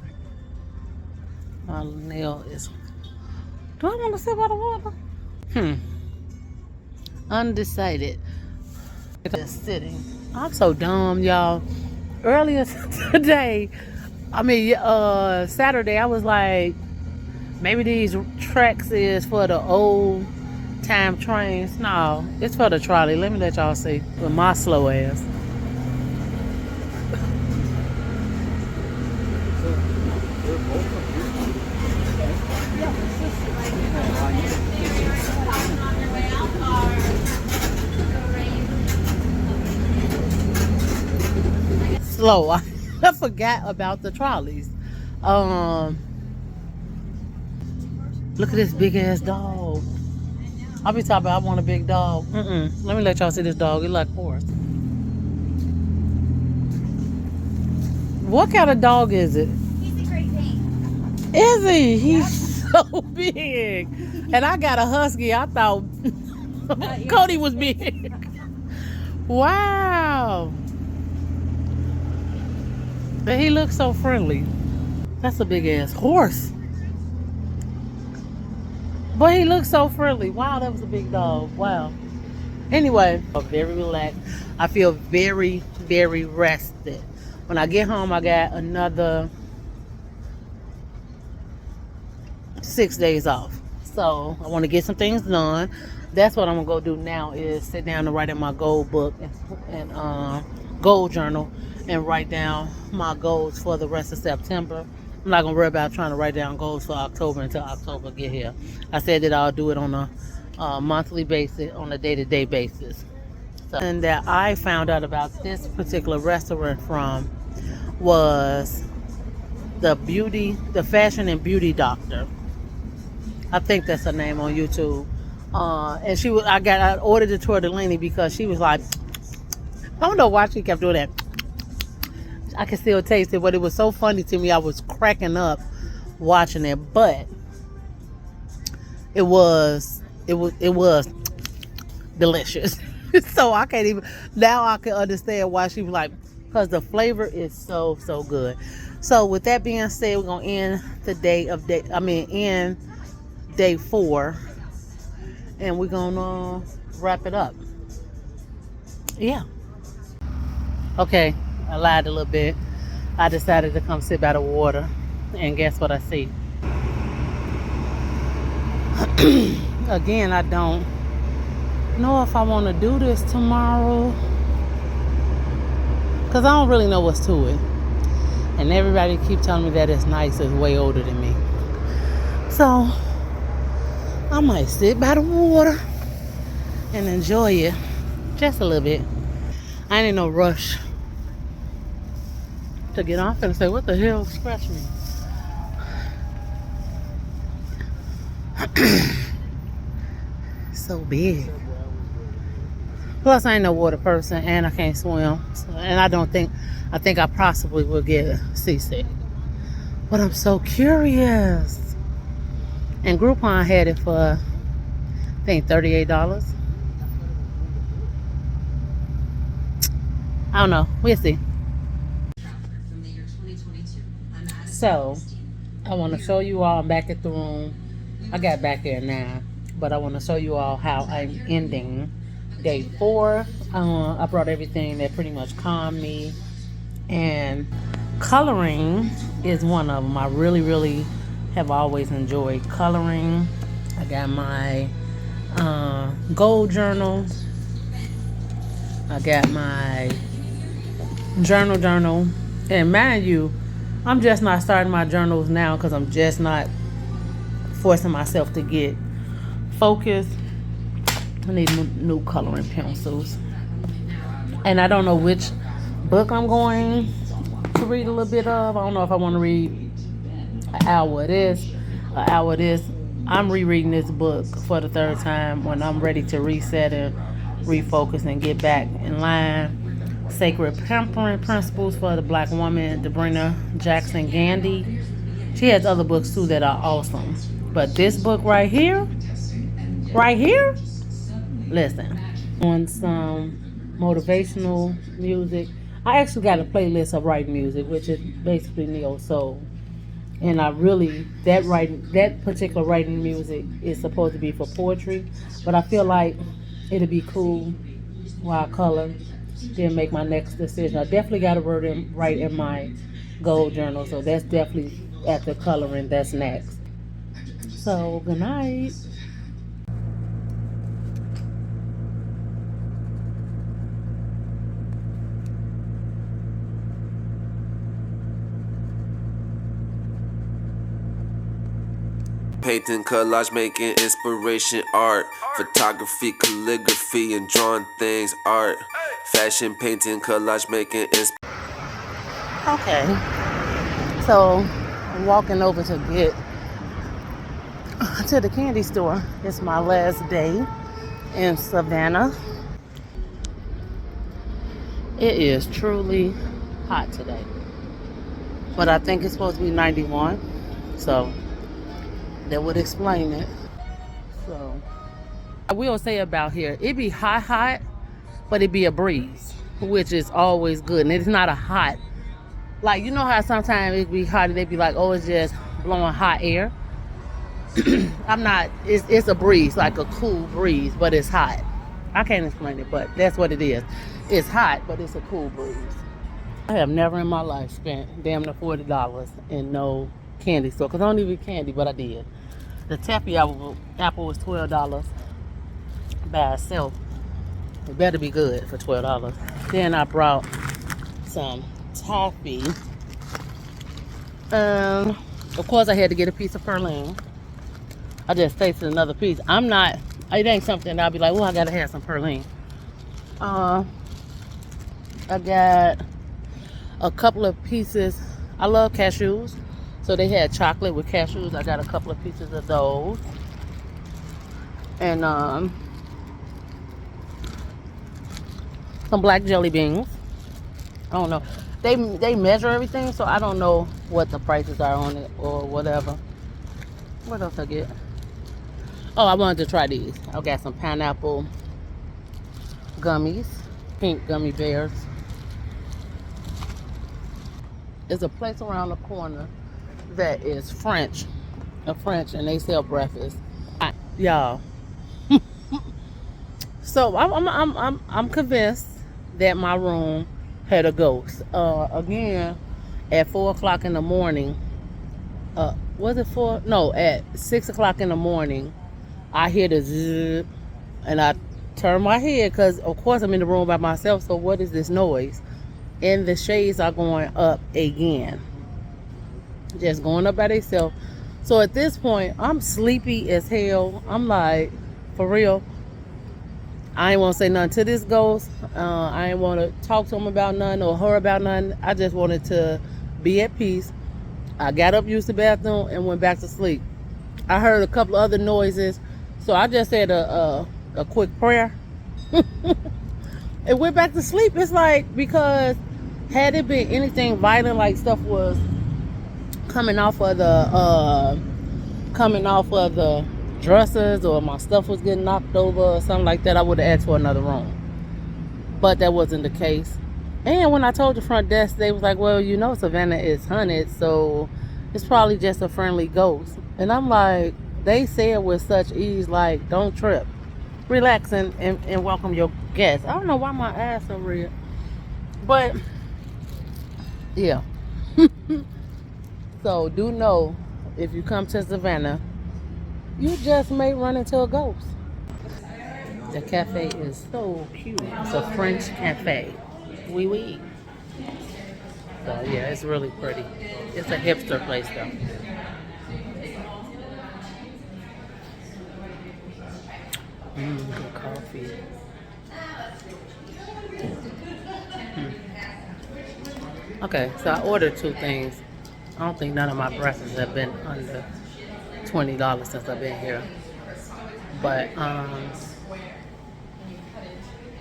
My nail is... Do I want to sit by the water? Undecided. Just sitting. I'm so dumb, y'all. Earlier today, Saturday, I was like, maybe these tracks is for the old time trains. No, it's for the trolley. Let me let y'all see with my slow ass. Slow. I forgot about the trolleys. Look at this big ass dog. I'll be talking about I want a big dog. Let me let y'all see this dog. He like Forrest. What kind of dog is it?
He's a Great Dane.
Is he? He's so big. And I got a husky. I thought Cody was big. Wow. But he looks so friendly. That's a big ass horse. But he looks so friendly. Wow, that was a big dog. Wow. Anyway, I'm very relaxed. I feel very, very rested. When I get home, I got another 6 days off. So I want to get some things done. That's what I'm gonna go do now is sit down and write in my goal book and goal journal and write down my goals for the rest of September. I'm not gonna worry about trying to write down goals for October until October get here. I said that I'll do it on a monthly basis, on a day-to-day basis. So, and that I found out about this particular restaurant from was the fashion and beauty doctor. I think that's her name on YouTube. And I ordered the tortellini because she was like, I don't know why she kept doing that. I can still taste it, but it was so funny to me. I was cracking up watching it, but it was delicious. So I can't even, now I can understand why she was like, because the flavor is so good. So with that being said, we're gonna end day 4, and we're gonna wrap it up. Yeah. Okay, I lied a little bit. I decided to come sit by the water, and guess what I see? Again, I don't know if I want to do this tomorrow because I don't really know what's to it. And everybody keep telling me that it's nice, it's way older than me. So I might sit by the water and enjoy it just a little bit. I ain't in no rush to get off and say, what the hell scratched me? So big. Plus I ain't no water person and I can't swim. And I think I possibly will get seasick. But I'm so curious. And Groupon had it for, I think, $38. I don't know. We'll see. So, I want to show you all. I'm back at the room. I got back here now. But I want to show you all how I'm ending day 4. I brought everything that pretty much calmed me and coloring is one of them. I really have always enjoyed coloring. I got my gold journal. I got my journal. And mind you, I'm just not starting my journals now because I'm just not forcing myself to get focused. I need new coloring pencils. And I don't know which book I'm going to read a little bit of. I don't know if I want to read an hour of this, an hour of this. I'm rereading this book for the third time when I'm ready to reset and refocus and get back in line. Sacred Pampering Principles for the Black Woman, Debrina Jackson Gandy. She has other books too that are awesome. But this book right here, listen, on some motivational music. I actually got a playlist of writing music, which is basically neo soul. And I really, that particular writing music is supposed to be for poetry, but I feel like it'd be cool while I color, then make my next decision. I definitely got to write in my gold journal, so that's definitely after coloring, that's next. So, good night.
Painting, collage, making inspiration, art, photography, calligraphy, and drawing things, art, fashion, painting, collage, making
Okay, so I'm walking over to get to the candy store. It's my last day in Savannah. It is truly hot today, but I think it's supposed to be 91, so that would explain it. So I will say about here, it be hot, but it be a breeze, which is always good. And it's not a hot, like, you know how sometimes it be hot and they be like, oh, it's just blowing hot air. It's a breeze, like a cool breeze, but it's hot. I can't explain it, but that's what it is. It's hot, but it's a cool breeze. I have never in my life spent damn near $40 in no candy store, because I don't even eat candy, but I did. The taffy apple was $12 by itself. It better be good for $12. Then I brought some toffee. Of course, I had to get a piece of praline. I just tasted another piece. It ain't something I'll be like, oh, I gotta have some praline. I got a couple of pieces. I love cashews. So they had chocolate with cashews. I got a couple of pieces of those. And some black jelly beans. I don't know. They measure everything, so I don't know what the prices are on it or whatever. What else I get? Oh, I wanted to try these. I got some pineapple gummies. Pink gummy bears. There's a place around the corner that is French, and they sell breakfast. Y'all. So I'm convinced that my room had a ghost. Again, at 4 o'clock in the morning. Was it 4? No, at 6 o'clock in the morning, I hear the zzz, and I turn my head because, of course, I'm in the room by myself. So what is this noise? And the shades are going up again. Just going up by themselves. So at this point, I'm sleepy as hell. I'm like, for real, I ain't want to say nothing to this ghost. I ain't want to talk to him about nothing or her about nothing. I just wanted to be at peace. I got up, used the bathroom, and went back to sleep. I heard a couple of other noises, so I just said a quick prayer and went back to sleep. It's like, because had it been anything violent, like stuff was coming off of the dressers, or my stuff was getting knocked over or something like that, I would have asked for another room. But that wasn't the case. And when I told the front desk, they was like, well, you know, Savannah is haunted, so it's probably just a friendly ghost. And I'm like, they say it with such ease, like, don't trip, relax and welcome your guests. I don't know why my eyes so red, but yeah. So do know, if you come to Savannah, you just may run into a ghost. The cafe is so cute. It's a French cafe. Oui, oui. So yeah, it's really pretty. It's a hipster place though. Good coffee. Okay, so I ordered 2 things. I don't think none of my breakfasts have been under $20 since I've been here. But I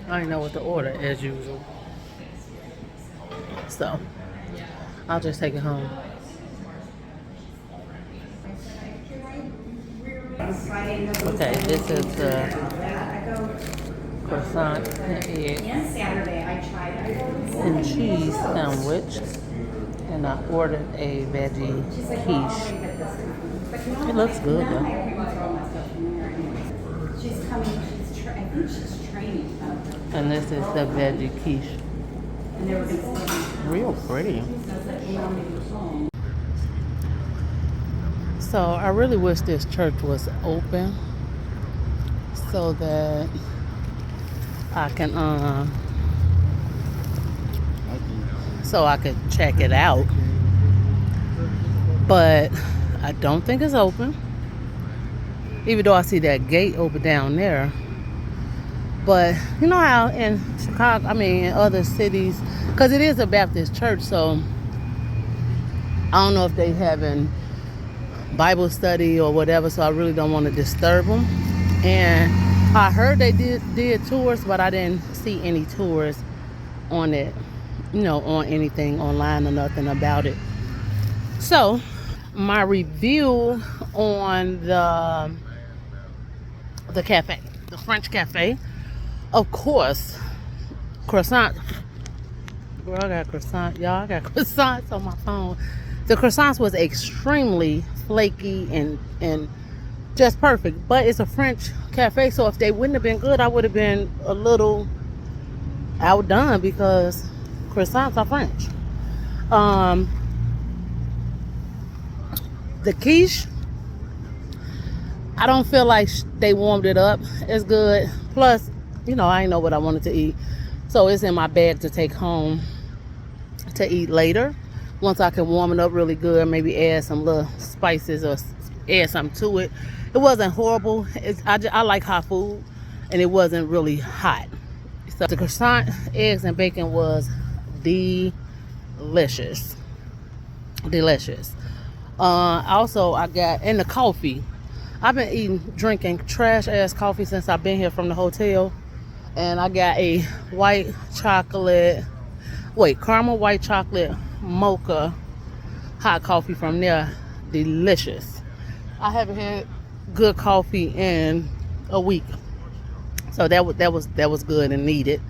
didn't know what to order as usual. So I'll just take it home. Okay, this is the croissant and egg and cheese sandwich. And I ordered a veggie quiche. It looks good though.
She's coming, I think she's training.
And this is the veggie quiche.
And they were going to stay.
Real pretty. So I really wish this church was open so that I could check it out. But I don't think it's open. Even though I see that gate open down there. But you know how in Chicago, in other cities, because it is a Baptist church, so I don't know if they having Bible study or whatever, so I really don't want to disturb them. And I heard they did tours, but I didn't see any tours on it, on anything online or nothing about it. So my review on the cafe, the French cafe, of course, croissant. Girl, I got croissant. Y'all, I got croissants on my phone. The croissants was extremely flaky and just perfect. But it's a French cafe, so if they wouldn't have been good, I would have been a little outdone because croissants are French. The quiche, I don't feel like they warmed it up as good. Plus, I didn't know what I wanted to eat. So it's in my bag to take home to eat later. Once I can warm it up really good, maybe add some little spices or add something to it. It wasn't horrible. I like hot food, and it wasn't really hot. So the croissant, eggs, and bacon was delicious. Delicious. Also, I got, and the coffee. I've been drinking trash ass coffee since I've been here from the hotel. And I got a caramel white chocolate mocha hot coffee from there. Delicious. I haven't had good coffee in a week. So that was good and needed.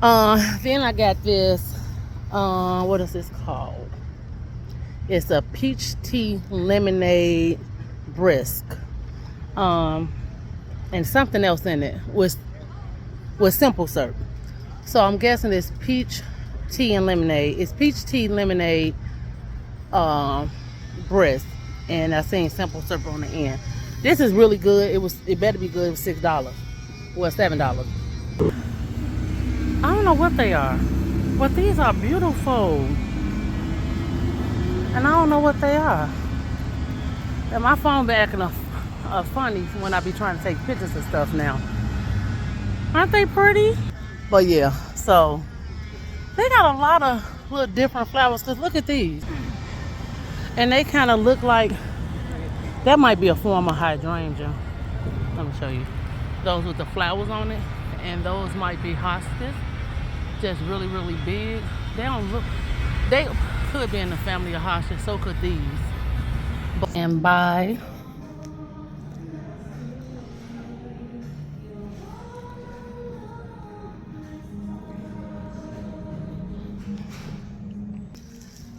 Then I got this, what is this called? It's a peach tea lemonade brisk. And something else in it with simple syrup. So I'm guessing it's peach tea and lemonade. It's peach tea lemonade brisk. And I seen simple syrup on the end. This is really good. It better be good. It was $6. Well, $7. I don't know what they are. But these are beautiful. And I don't know what they are. And my phone be acting funny when I be trying to take pictures of stuff now. Aren't they pretty? But yeah, so they got a lot of little different flowers. Because look at these. And they kind of look like, that might be a form of hydrangea. Let me show you. Those with the flowers on it. And those might be hostas. Just really, really big. They could be in the family of hostas. So could these. And by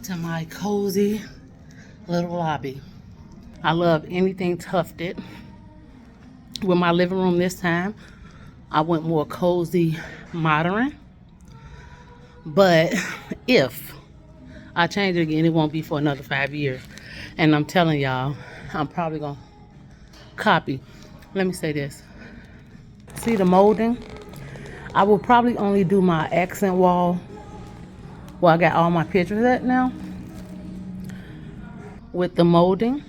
to my cozy little lobby. I love anything tufted. With my living room this time, I went more cozy, modern. But if I change it again, it won't be for another 5 years. And I'm telling y'all, I'm probably gonna copy. Let me say this. See the molding? I will probably only do my accent wall where I got all my pictures at now with the molding,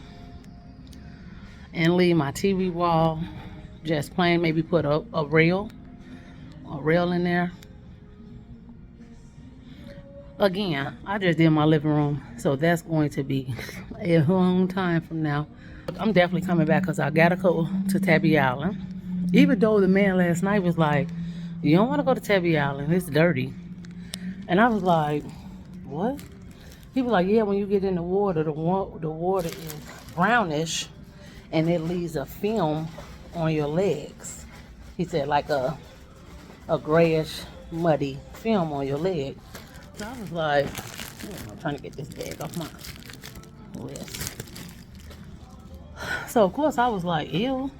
and leave my TV wall just plain. Maybe put a rail in there. Again, I just did my living room, so that's going to be a long time from now. I'm definitely coming back because I gotta go to Tybee Island. Even though the man last night was like, you don't want to go to Tybee Island, it's dirty. And I was like, what? He was like, yeah, when you get in the water, the water is brownish and it leaves a film on your legs. He said like a grayish, muddy film on your leg. So I was like, I'm trying to get this bag off my wrist. So of course I was like, ew.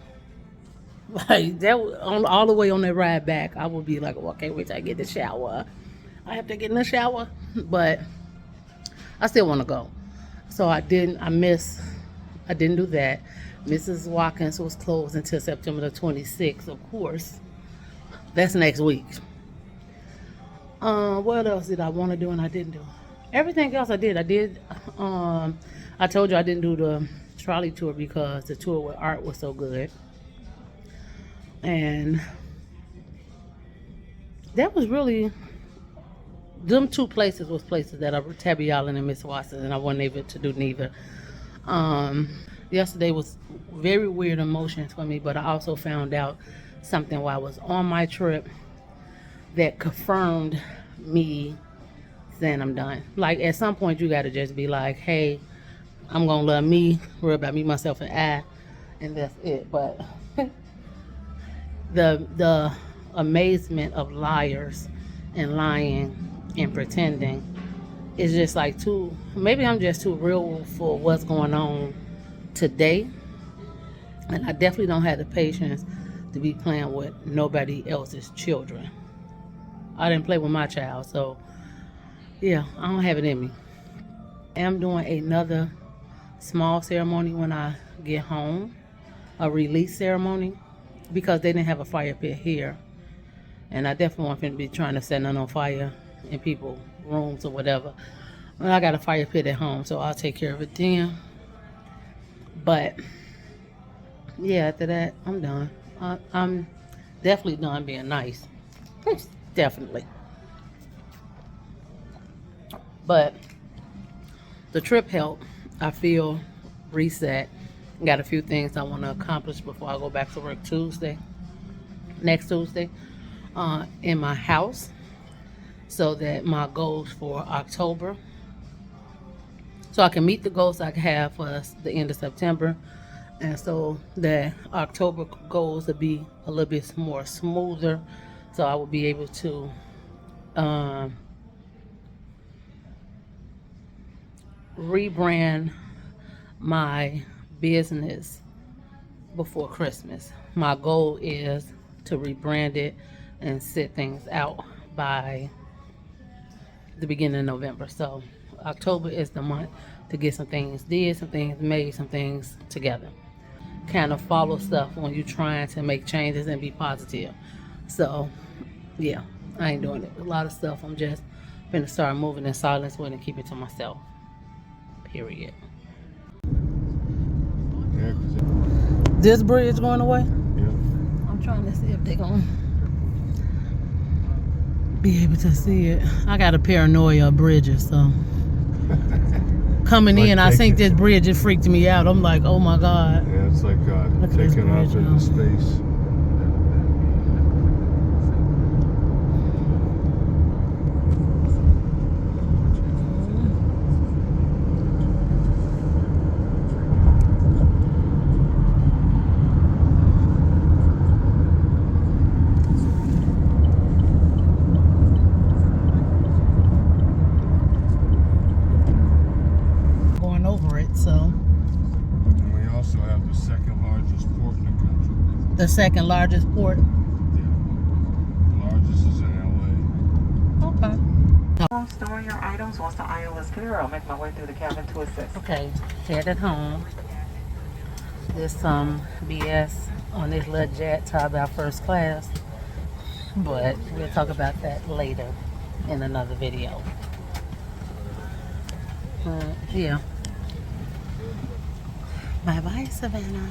Like that on all the way on that ride back, I would be like, well, I can't wait till I get the shower. I have to get in the shower, but I still want to go. So I didn't do that. Mrs. Watkins was closed until September the 26th, of course. That's next week. What else did I want to do and I didn't do? Everything else I did. I told you I didn't do the trolley tour because the tour with Art was so good. And that was really, them two places was places that are Tybee Island and Miss Watson, and I wasn't able to do neither. Yesterday was very weird emotions for me, but I also found out something while I was on my trip that confirmed me saying I'm done. Like at some point you gotta just be like, hey, I'm gonna love me, worry about me, myself, and I, and that's it. But the amazement of liars and lying and pretending is just like too, maybe I'm just too real for what's going on today, and I definitely don't have the patience to be playing with nobody else's children. I didn't play with my child, so yeah, I don't have it in me. I am doing another small ceremony when I get home, a release ceremony, because they didn't have a fire pit here, and I definitely want them to be trying to set none on fire in people's rooms or whatever. Well, I got a fire pit at home, so I'll take care of it then. But yeah, after that, I'm done. I'm definitely done being nice. Definitely. But the trip helped. I feel reset. Got a few things I want to accomplish before I go back to work next Tuesday, in my house, so that my goals for October, so I can meet the goals I have for the end of September, and so that October goals will be a little bit more smoother, so I will be able to rebrand my business before Christmas. My goal is to rebrand it and set things out by the beginning of November. So October is the month to get some things did, some things made, some things together. Kind of follow stuff when you're trying to make changes and be positive. So yeah, I ain't doing it. A lot of stuff I'm just gonna start moving in silence with and keep it to myself. Period.
Yeah,
This bridge going away?
yeah.
I'm trying to see if they're gonna be able to see it. I got a paranoia of bridges, so coming
Like
in, I think
taking-
this bridge just freaked me out. I'm like, oh my God.
Yeah, it's like
Look at this
taking off
bridge,
into
y'all.
space.
Going over it, so.
And we also have the second largest port in the country.
The second largest port.
Yeah. The largest is in LA.
Okay.
Storing your items. Once the item is clear, I'll make my way through the cabin to assist.
Okay, headed home. There's some BS on this little jet to about first class, but we'll talk about that later in another video. Yeah. Bye bye, Savannah.